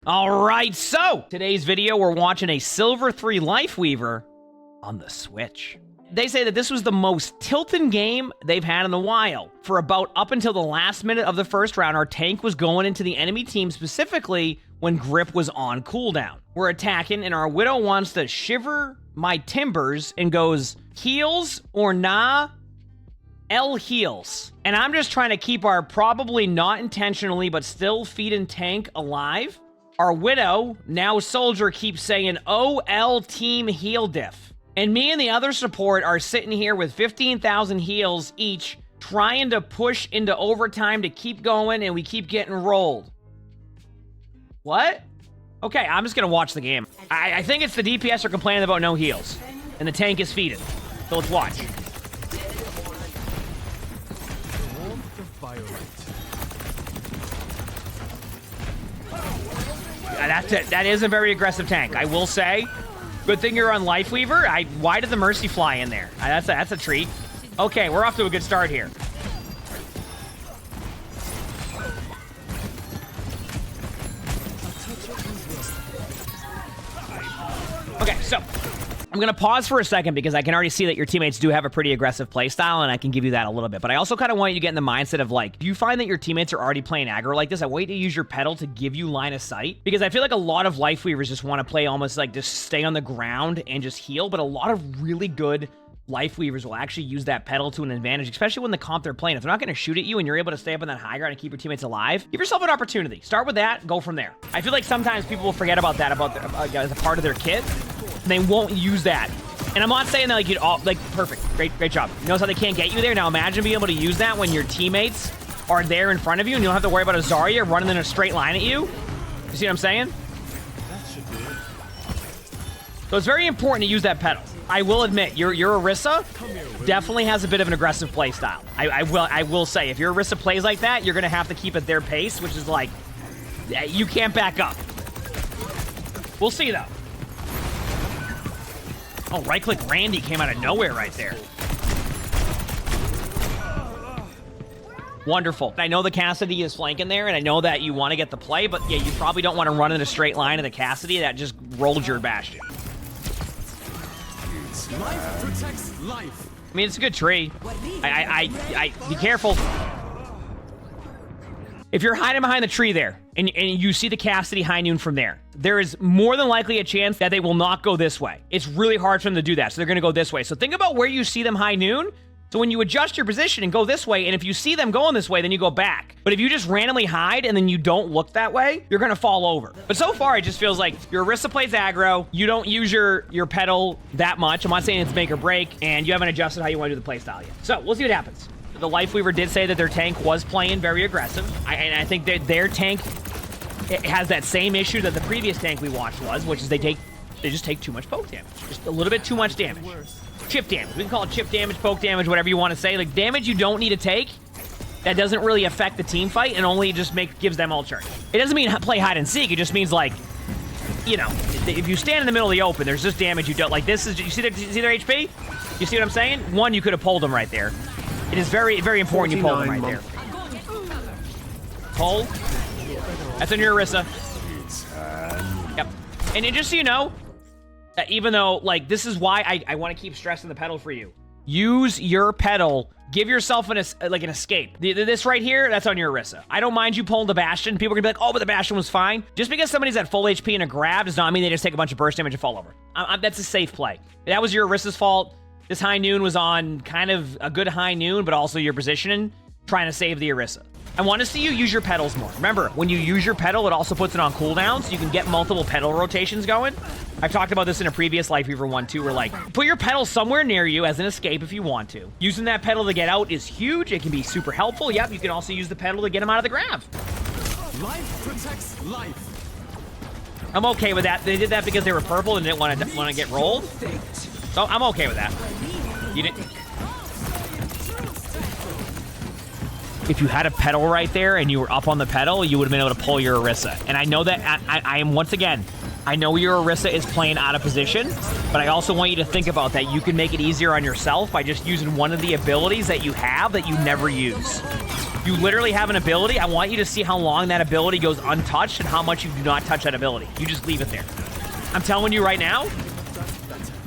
All right, so today's video, we're watching a Silver Lifeweaver on the Switch. They say that this was the most tilting game they've had in a while. For about up until the last minute of the first round, our tank was going into the enemy team specifically when Grip was on cooldown. We're attacking, and our Widow wants to shiver my timbers and goes, heals or nah? L heals. And I'm just trying to keep our probably not intentionally, but still feeding tank alive. Our Widow, now Soldier, keeps saying OL team heal diff. And me and the other support are sitting here with 15,000 heals each, trying to push into overtime to keep going, and we keep getting rolled. What? Okay, I'm just gonna watch the game. I think it's the DPS are complaining about no heals, and the tank is feeding. So let's watch. That is a very aggressive tank, I will say. Good thing you're on Lifeweaver. Why did the Mercy fly in there? That's a treat. Okay, we're off to a good start here. Okay, so I'm going to pause for a second because I can already see that your teammates do have a pretty aggressive playstyle, and I can give you that a little bit. But I also kind of want you to get in the mindset of, like, do you find that your teammates are already playing aggro like this? I want you to use your pedal to give you line of sight, because I feel like a lot of Lifeweavers just want to play almost like just stay on the ground and just heal, but a lot of really good Lifeweavers will actually use that pedal to an advantage, especially when the comp they're playing. If they're not going to shoot at you and you're able to stay up on that high ground and keep your teammates alive, give yourself an opportunity. Start with that, go from there. I feel like sometimes people will forget about that, as a part of their kit. They won't use that. And I'm not saying that, like, you'd all, like, perfect. Great job. Notice how they can't get you there? Now imagine being able to use that when your teammates are there in front of you and you don't have to worry about a Zarya running in a straight line at you. You see what I'm saying? That should be it. So it's very important to use that pedal. I will admit, your Orisa definitely has a bit of an aggressive play style. I will say, if your Orisa plays like that, you're going to have to keep at their pace, which is like, you can't back up. We'll see, though. Oh, right-click Randy came out of nowhere right there. Wonderful. I know the Cassidy is flanking there, and I know that you want to get the play, but yeah, you probably don't want to run in a straight line of the Cassidy. That just rolled your Bastion. Life protects life. I mean, it's a good tree. Be careful. If you're hiding behind the tree there, and you see the Cassidy High Noon from there, there is more than likely a chance that they will not go this way. It's really hard for them to do that, so they're going to go this way. So think about where you see them High Noon. So when you adjust your position and go this way, and if you see them going this way, then you go back. But if you just randomly hide and then you don't look that way, you're going to fall over. But so far, it just feels like your Orisa plays aggro, you don't use your pedal that much. I'm not saying it's make or break, and you haven't adjusted how you want to do the playstyle yet. So we'll see what happens. The Lifeweaver did say that their tank was playing very aggressive. And I think that their tank has that same issue that the previous tank we watched was, which is they just take too much poke damage. Just a little bit too much damage. Chip damage. We can call it chip damage, poke damage, whatever you want to say. Like, damage you don't need to take that doesn't really affect the team fight and only just gives them all charge. It doesn't mean play hide and seek. It just means, like, you know, if you stand in the middle of the open, there's just damage you don't. Like, this is, you see their HP? You see what I'm saying? One, you could have pulled them right there. It is very, very important you pull them right there. Pull. That's on your Orisa. Yep. And then just so you know, even though, like, this is why I want to keep stressing the pedal for you. Use your pedal. Give yourself an escape. This right here, that's on your Orisa. I don't mind you pulling the Bastion. People are going to be like, oh, but the Bastion was fine. Just because somebody's at full HP in a grab does not mean they just take a bunch of burst damage and fall over. That's a safe play. That was your Orisa's fault. This High Noon was on kind of a good High Noon, but also your positioning, trying to save the Orisa. I want to see you use your pedals more. Remember, when you use your pedal, it also puts it on cooldown, so you can get multiple pedal rotations going. I've talked about this in a previous Lifeweaver one, too, where, like, put your pedal somewhere near you as an escape if you want to. Using that pedal to get out is huge. It can be super helpful. Yep, you can also use the pedal to get them out of the grab. Life protects life. I'm okay with that. They did that because they were purple and didn't want to get rolled. So I'm okay with that. You didn't. If you had a pedal right there and you were up on the pedal, you would have been able to pull your Orisa. And I know that I am, once again, I know your Orisa is playing out of position, but I also want you to think about that. You can make it easier on yourself by just using one of the abilities that you have that you never use. You literally have an ability. I want you to see how long that ability goes untouched and how much you do not touch that ability. You just leave it there. I'm telling you right now.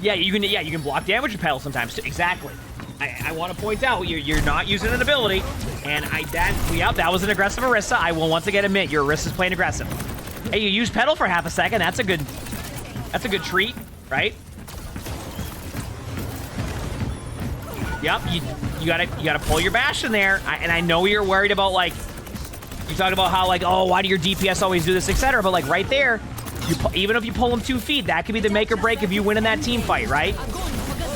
Yeah, you can block damage with pedal sometimes too. Exactly. I want to point out you're not using an ability, and that was an aggressive Orisa. I will once again admit your Orisa's playing aggressive. Hey, you use pedal for half a second. That's a good treat, right? Yep, you gotta pull your bash in there. And I know you're worried about, like, you talked about how, like, oh, why do your DPS always do this, etc. But like right there, even if you pull them 2 feet, that could be the make or break if you win in that team fight, right?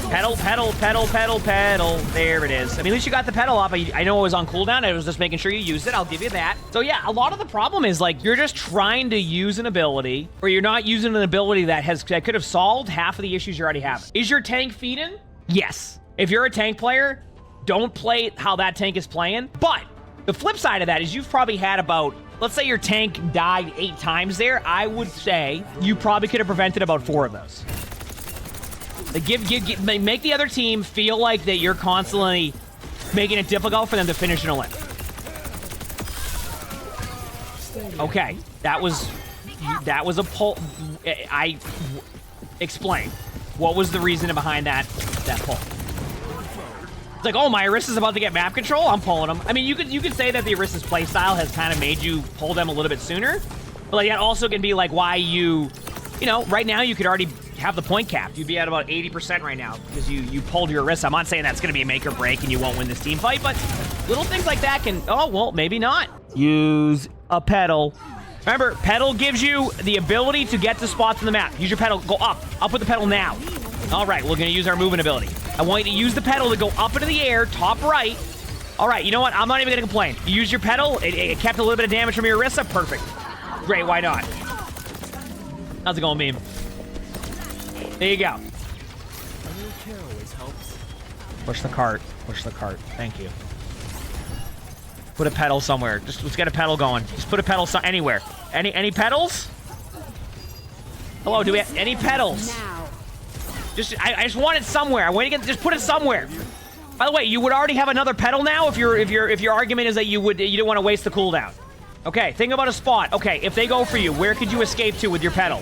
Pedal, pedal, pedal, pedal, pedal. There it is. I mean, at least you got the pedal off. I know it was on cooldown. I was just making sure you used it. I'll give you that. So yeah, a lot of the problem is, like, you're just trying to use an ability, or you're not using an ability that could have solved half of the issues you already have. Is your tank feeding? Yes. If you're a tank player, don't play how that tank is playing. But the flip side of that is you've probably had about, let's say your tank died 8 times there. I would say you probably could have prevented about 4 of those. They make the other team feel like that you're constantly making it difficult for them to finish an Olymp. Okay, that was a pull. Explain. What was the reason behind that pull? It's like, oh, my Orisa's about to get map control. I'm pulling them. I mean, you could say that the Orisa's playstyle has kind of made you pull them a little bit sooner, but like that also can be like why you know, right now you could already have the point capped. You'd be at about 80% right now because you pulled your Orisa. I'm not saying that's going to be a make or break and you won't win this team fight, but little things like that can, oh, well, maybe not. Use a pedal. Remember, pedal gives you the ability to get to spots in the map. Use your pedal. Go up. Up with the pedal now. All right, we're going to use our movement ability. I want you to use the pedal to go up into the air, top right. All right, you know what? I'm not even going to complain. You use your pedal. It kept a little bit of damage from your Orisa. Perfect. Great, why not? How's it going, meme? There you go. A little care always helps. Push the cart. Push the cart. Thank you. Put a pedal somewhere. Let's get a pedal going. Just put a pedal anywhere. Any pedals? Hello, do we have any pedals? I just want it somewhere. I want to just put it somewhere. By the way, you would already have another pedal now if your argument is that you don't want to waste the cooldown. Okay, think about a spot. Okay, if they go for you, where could you escape to with your pedal?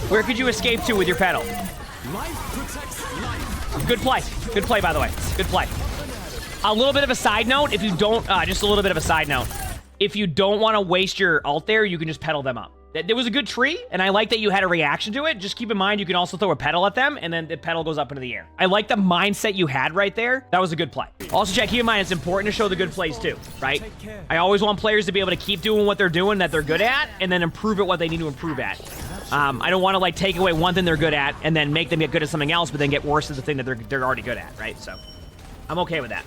Where could you escape to with your pedal? Life protects life. Good play. Good play, by the way. Good play. A little bit of a side note, if you don't, just a little bit of a side note. If you don't want to waste your ult there, you can just pedal them up. There was a good tree, and I like that you had a reaction to it. Just keep in mind, you can also throw a pedal at them, and then the pedal goes up into the air. I like the mindset you had right there. That was a good play. Also, keep in mind, it's important to show the good plays too, right? I always want players to be able to keep doing what they're doing that they're good at, and then improve at what they need to improve at. I don't want to like take away one thing they're good at, and then make them get good at something else, but then get worse at the thing that they're already good at, right? So, I'm okay with that.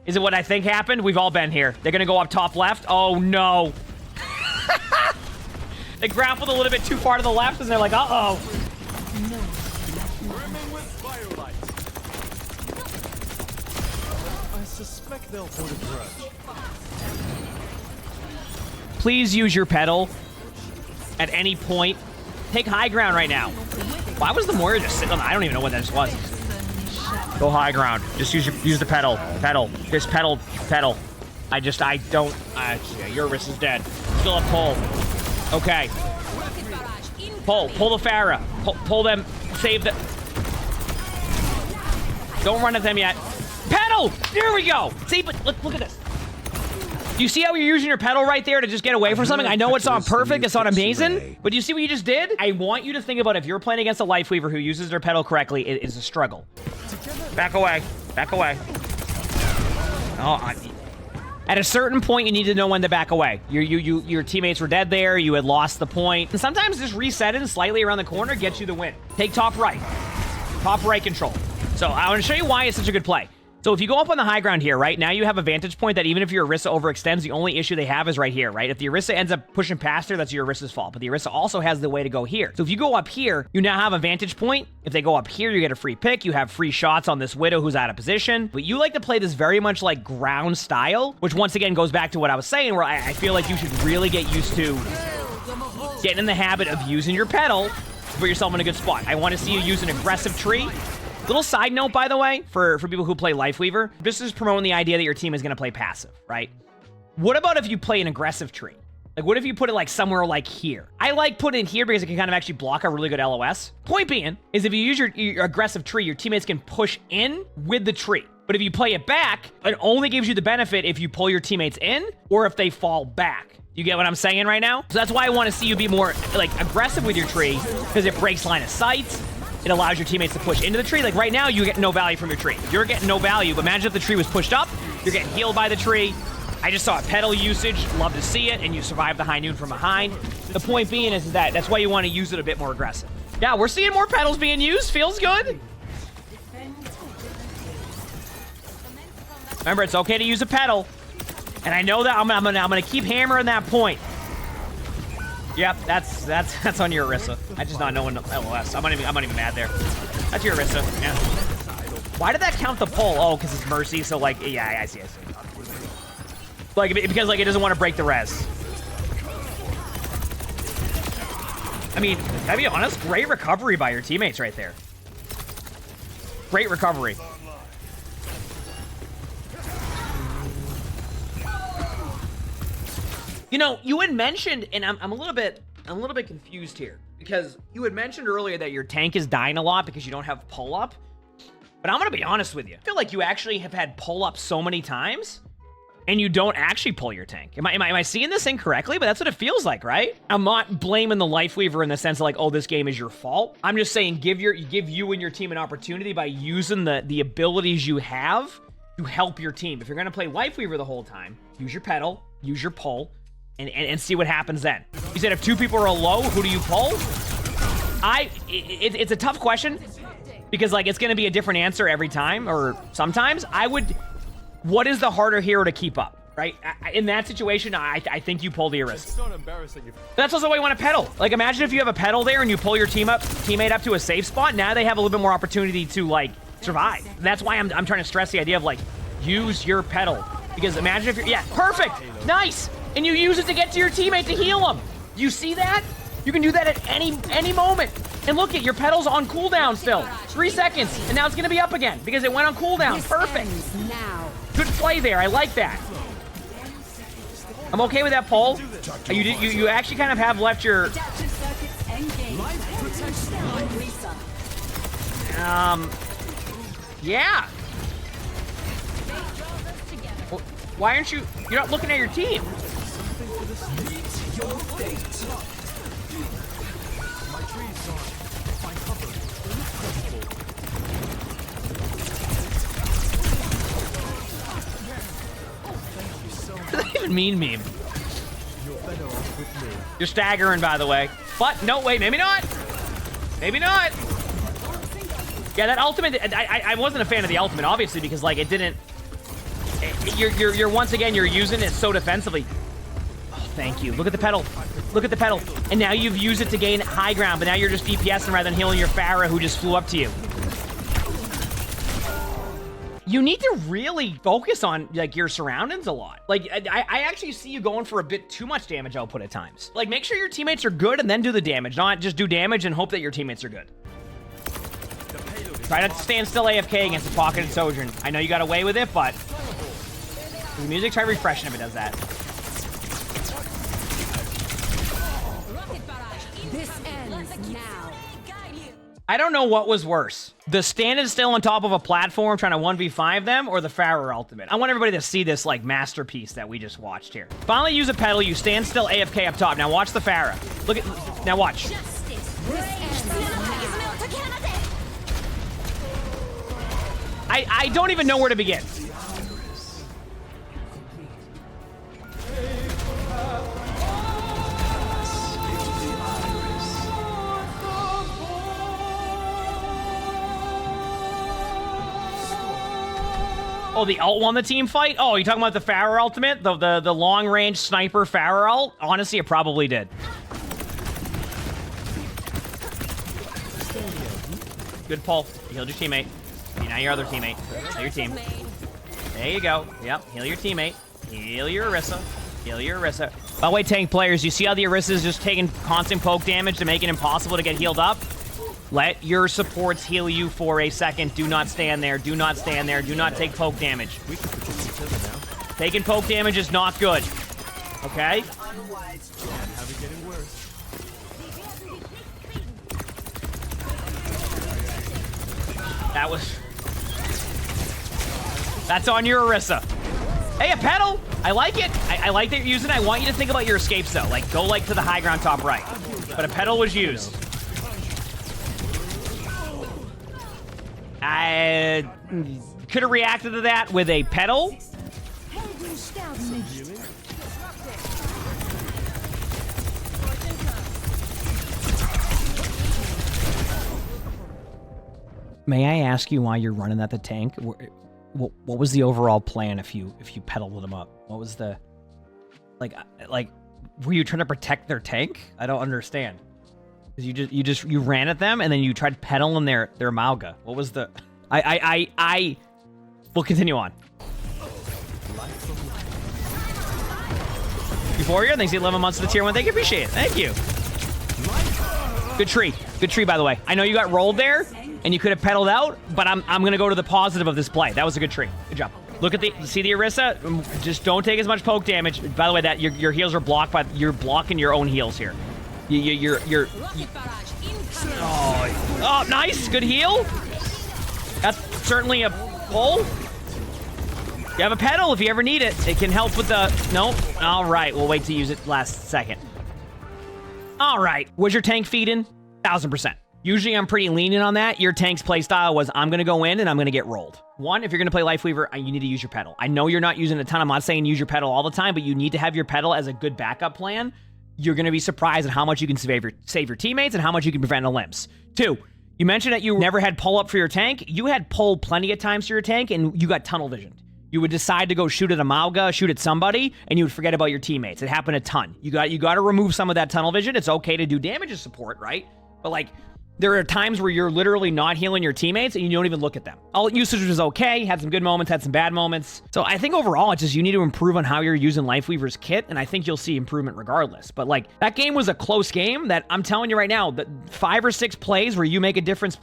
Is it what I think happened? We've all been here. They're gonna go up top left. Oh no. They grappled a little bit too far to the left and they're like, uh-oh. I suspect they'll hold a grudge. Please use your pedal at any point. Take high ground right now. Why was the Moira just sitting on? I don't even know what that just was. Go high ground. Just use the pedal. Pedal. Just pedal. Pedal. I don't. Yeah, your wrist is dead. Still a pull. Okay. Pull. Pull the Pharah. Pull them. Save the. Don't run at them yet. Pedal! There we go. See, but look at this. Do you see how you're using your pedal right there to just get away from something? I know it's not perfect, it's not amazing, but do you see what you just did? I want you to think about if you're playing against a Lifeweaver who uses their pedal correctly, it is a struggle. Back away. Back away. Oh, at a certain point, you need to know when to back away. Your teammates were dead there, you had lost the point. And sometimes just resetting slightly around the corner gets you the win. Take top right. Top right control. So I want to show you why it's such a good play. So if you go up on the high ground here, right, now you have a vantage point that even if your Orisa overextends, the only issue they have is right here, right? If the Orisa ends up pushing past her, that's your Orisa's fault. But the Orisa also has the way to go here. So if you go up here, you now have a vantage point. If they go up here, you get a free pick. You have free shots on this Widow who's out of position. But you like to play this very much like ground style, which once again goes back to what I was saying, where I feel like you should really get used to getting in the habit of using your pedal to put yourself in a good spot. I want to see you use an aggressive tree. Little side note, by the way, for people who play Lifeweaver, this is promoting the idea that your team is going to play passive, right? What about if you play an aggressive tree? Like, what if you put it like somewhere like here? I like putting it here because it can kind of actually block a really good LOS. Point being is if you use your aggressive tree, your teammates can push in with the tree. But if you play it back, it only gives you the benefit if you pull your teammates in or if they fall back. You get what I'm saying right now? So that's why I want to see you be more like aggressive with your tree, because it breaks line of sight. It allows your teammates to push into the tree. Like right now, you get no value from your tree. You're getting no value, but imagine if the tree was pushed up, you're getting healed by the tree. I just saw a pedal usage, love to see it, and you survive the high noon from behind. The point being is that that's why you want to use it a bit more aggressive. Yeah, we're seeing more pedals being used. Feels good. Remember, it's okay to use a pedal. And I know that I'm gonna keep hammering that point. Yep, that's on your Orisa. I just not knowing LOS. I'm not even mad there. That's your Orisa. Yeah. Why did that count the pull? Oh, because it's Mercy. So like, yeah, I see. Like because like it doesn't want to break the res. I mean, gotta be honest, great recovery by your teammates right there. Great recovery. You know, you had mentioned, and I'm a little bit confused here, because you had mentioned earlier that your tank is dying a lot because you don't have pull up. But I'm gonna be honest with you. I feel like you actually have had pull up so many times, and you don't actually pull your tank. Am I seeing this incorrectly? But that's what it feels like, right? I'm not blaming the Lifeweaver in the sense of like, oh, this game is your fault. I'm just saying give you and your team an opportunity by using the abilities you have to help your team. If you're gonna play Lifeweaver the whole time, use your pedal, use your pull, and see what happens then. You said if two people are low, who do you pull? It's a tough question because like it's going to be a different answer every time or sometimes. What is the harder hero to keep up, right? In that situation, I think you pull the Orisa. It's not embarrassing if... That's also why you want to pedal. Like imagine if you have a pedal there and you pull your teammate up to a safe spot. Now they have a little bit more opportunity to like survive. That's why I'm trying to stress the idea of like use your pedal, because imagine if you're, yeah, perfect, nice. And you use it to get to your teammate to heal them. You see that? You can do that at any moment. And look at your pedal's on cooldown still. 3 seconds, and now it's gonna be up again because it went on cooldown. Perfect. Good play there. I like that. I'm okay with that pull. You actually kind of have left your. Yeah. Why aren't you? You're not looking at your team. What does that even mean, meme? You're staggering, by the way. But, no, wait, maybe not. Maybe not. Yeah, that ultimate, I wasn't a fan of the ultimate, obviously, because, like, it didn't... You're once again, you're using it so defensively. Oh, thank you. Look at the pedal. Look at the pedal. And now you've used it to gain high ground, but now you're just DPSing rather than healing your Pharah who just flew up to you. You need to really focus on like your surroundings a lot. Like I actually see you going for a bit too much damage output at times. Like make sure your teammates are good and then do the damage, not just do damage and hope that your teammates are good. Try not to stand still AFK against a pocketed Sojourn. I know you got away with it, but the music, try refreshing if it does that. This ends now. I don't know what was worse. The standing still on top of a platform trying to 1v5 them, or the Pharah ultimate. I want everybody to see this like masterpiece that we just watched here. Finally use a pedal, you stand still AFK up top. Now watch the Pharah. Look at, now watch. I don't even know where to begin. Oh, the ult won the team fight? Oh, you talking about the Pharah ultimate? The long-range sniper Pharah ult? Honestly, it probably did. Good pull. You healed your teammate. Now your other teammate. Now your team. There you go. Yep, heal your teammate. Heal your Orisa. Heal your Orisa. By the way, tank players, you see how the Orisa is just taking constant poke damage to make it impossible to get healed up? Let your supports heal you for a second. Do not stand there. Do not stand there. Do not take poke damage. We can protect each other now. Taking poke damage is not good. Okay? Have it getting worse. That was... That's on your Orisa. Hey, a pedal! I like it. I like that you're using it. I want you to think about your escapes, though. Like, go, like, to the high ground top right. But a pedal was used. I could have reacted to that with a pedal. May I ask you why you're running at the tank? What was the overall plan if you pedaled them up? What was the like were you trying to protect their tank? I don't understand. You ran at them and then you tried pedaling their Mauga. What was the I we'll continue on. Euphoria, thanks for 11 months to the tier 1. Thank you, appreciate it. Thank you. Good tree. Good tree, by the way. I know you got rolled there and you could have pedaled out, but I'm gonna go to the positive of this play. That was a good tree. Good job. Look at see the Orisa? Just don't take as much poke damage. By the way, that your heals are blocked by you're blocking your own heals here. Oh, nice. Good heal. That's certainly a pull. You have a pedal if you ever need it. It can help with the... Nope. All right. We'll wait to use it last second. All right. Was your tank feeding? 1000%. Usually I'm pretty lenient on that. Your tank's playstyle was I'm going to go in and I'm going to get rolled. One, if you're going to play Lifeweaver, you need to use your pedal. I know you're not using a ton. I'm not saying use your pedal all the time, but you need to have your pedal as a good backup plan. You're going to be surprised at how much you can save your teammates and how much you can prevent limps. Two, you mentioned that you never had pull up for your tank. You had pull plenty of times for your tank, and you got tunnel visioned. You would decide to go shoot at a Mauga, shoot at somebody, and you would forget about your teammates. It happened a ton. You got to remove some of that tunnel vision. It's okay to do damage support, right? But like, there are times where you're literally not healing your teammates and you don't even look at them. All usage was okay, had some good moments, had some bad moments. So I think overall, it's just you need to improve on how you're using Lifeweaver's kit, and I think you'll see improvement regardless. But like, that game was a close game that I'm telling you right now, that 5 or 6 plays where you make a different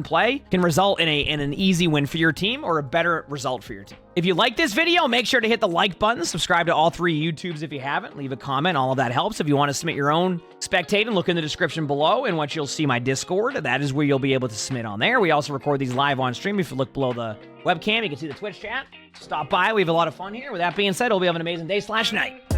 play can result in an easy win for your team or a better result for your team. If you like this video, make sure to hit the like button, subscribe to all 3 YouTubes if you haven't, leave a comment, all of that helps. If you want to submit your own Spectating, look in the description below, and what you'll see my Discord, that is where you'll be able to submit on there. We also record these live on stream. If you look below the webcam, you can see the Twitch chat. Stop by, we have a lot of fun here. With that being said, hope you have an amazing day/night.